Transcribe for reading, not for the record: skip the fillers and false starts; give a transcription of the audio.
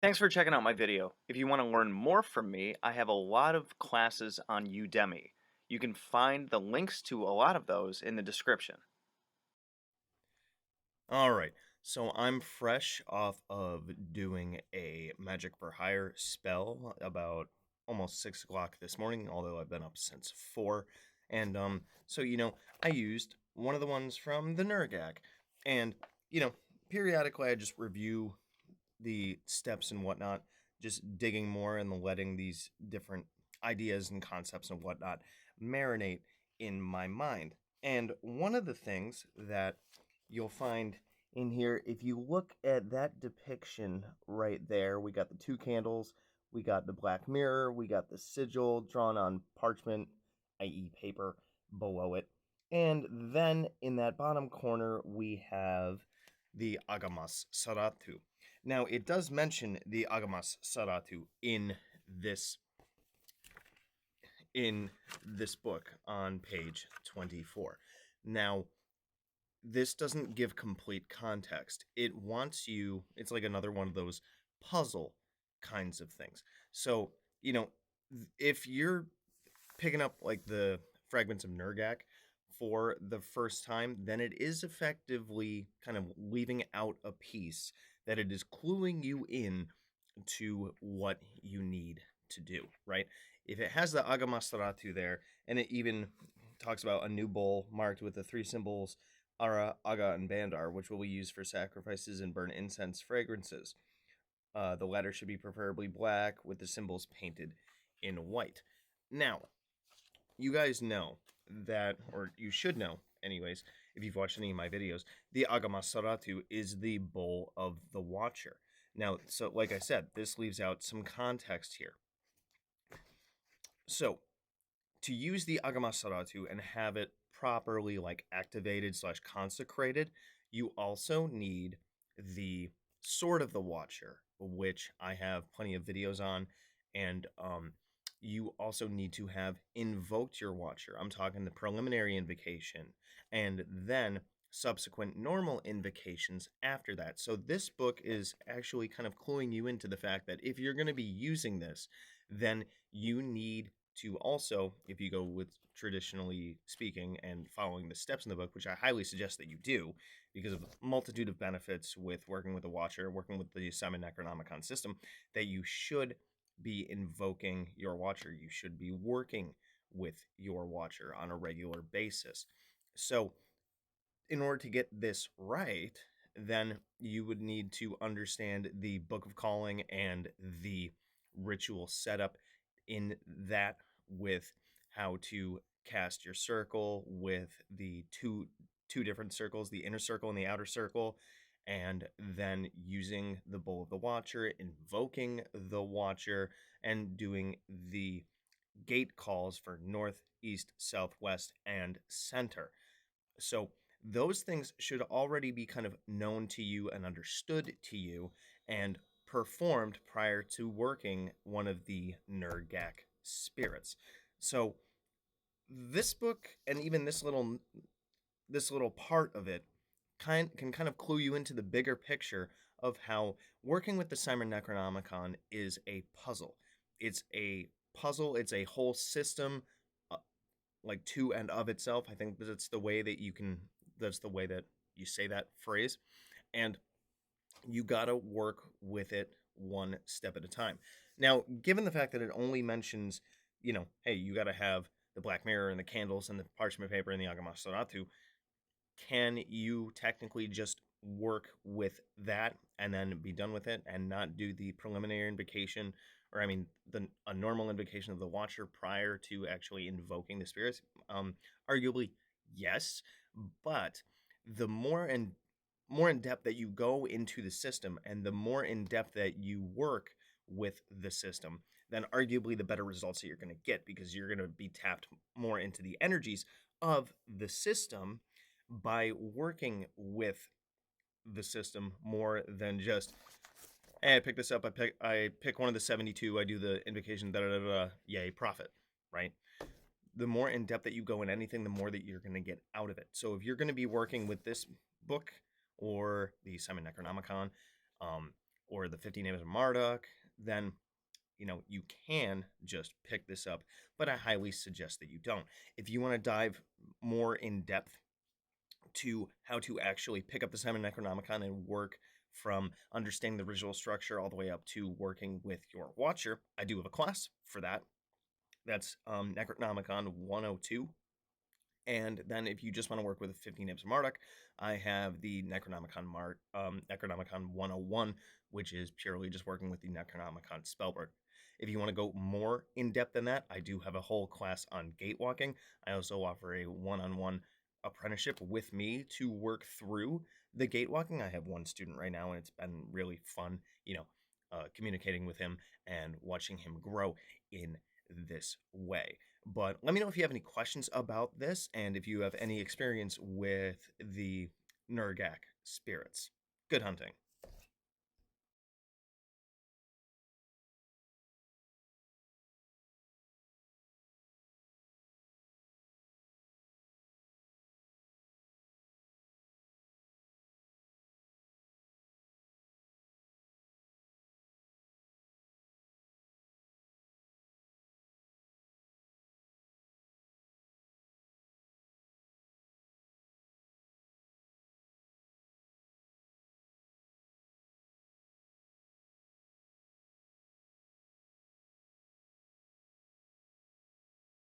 Thanks for checking out my video. If you want to learn more from me, I have a lot of classes on Udemy. You can find the links to a lot of those in the description. All right, so I'm fresh off of doing a Magic for Hire spell about almost 6 o'clock this morning, although I've been up since 4. And I used one of the ones from the Nergak, and you know, periodically I just review the steps and whatnot, just digging more and letting these different ideas and concepts and whatnot marinate in my mind. And one of the things that you'll find in here, if you look at that depiction right there, we got the two candles, we got the black mirror, we got the sigil drawn on parchment, i.e., paper, below it. And then in that bottom corner, we have the Agamas Saratu. Now, it does mention the Agamas Saratu this in this book on page 24. Now, this doesn't give complete context. It wants you, it's like another one of those puzzle kinds of things. So, if you're picking up like the fragments of Nergak for the first time, then it is effectively kind of leaving out a piece that it is cluing you in to what you need to do, right? If it has the Agamastaratu there, and it even talks about a new bowl marked with the three symbols Ara, Aga, and Bandar, which will be used for sacrifices and burn incense fragrances. The latter should be preferably black with the symbols painted in white. Now, you guys know that, or you should know, anyways, if you've watched any of my videos, the Agamasaratu is the bowl of the Watcher. Now, so like I said, this leaves out some context here. So, to use the Agamasaratu and have it properly like activated slash consecrated, you also need the Sword of the Watcher, which I have plenty of videos on, and you also need to have invoked your Watcher. I'm talking the preliminary invocation, and then subsequent normal invocations after that. So this book is actually kind of cluing you into the fact that if you're going to be using this, then you need to also, if you go with traditionally speaking and following the steps in the book, which I highly suggest that you do, because of a multitude of benefits with working with the Watcher, working with the Simon Necronomicon system, that you should be invoking your Watcher. You should be working with your Watcher on a regular basis. So, in order to get this right, then you would need to understand the Book of Calling and the ritual setup in that, with how to cast your circle with the two different circles, the inner circle and the outer circle, and then using the Bowl of the Watcher, invoking the Watcher, and doing the gate calls for north, east, southwest, and center. So those things should already be kind of known to you and understood to you and performed prior to working one of the Nergak spirits. So this book and even this little part of it can kind of clue you into the bigger picture of how working with the Simon Necronomicon is a puzzle. It's a puzzle, it's a whole system, uh, like to and of itself. I think that's the way that you say that phrase. And you got to work with it one step at a time. Now, given the fact that it only mentions, hey, you got to have the black mirror and the candles and the parchment paper and the agamasaratu, can you technically just work with that and then be done with it and not do the preliminary invocation, or I mean a normal invocation of the Watcher prior to actually invoking the spirits? Arguably yes, but the more in depth that you go into the system and the more in depth that you work with the system, then arguably the better results that you're going to get, because you're going to be tapped more into the energies of the system by working with the system more than just, hey, I pick this up, I pick one of the 72, I do the invocation, da da da da, yay, profit, right? The more in depth that you go in anything, the more that you're going to get out of it. So if you're going to be working with this book or the Simon Necronomicon, um, or the 50 Names of Marduk, then you can just pick this up, but I highly suggest that you don't. If you want to dive more in depth to how to actually pick up the Simon Necronomicon and work from understanding the visual structure all the way up to working with your Watcher, I do have a class for that. That's Necronomicon 102. And then if you just want to work with 15 Names of Marduk, I have the Necronomicon 101, which is purely just working with the Necronomicon spellbook. If you want to go more in depth than that, I do have a whole class on gatewalking. I also offer a one-on-one apprenticeship with me to work through the gatewalking. I have one student right now, and it's been really fun, communicating with him and watching him grow in this way. But let me know if you have any questions about this and if you have any experience with the Nergak spirits. Good hunting.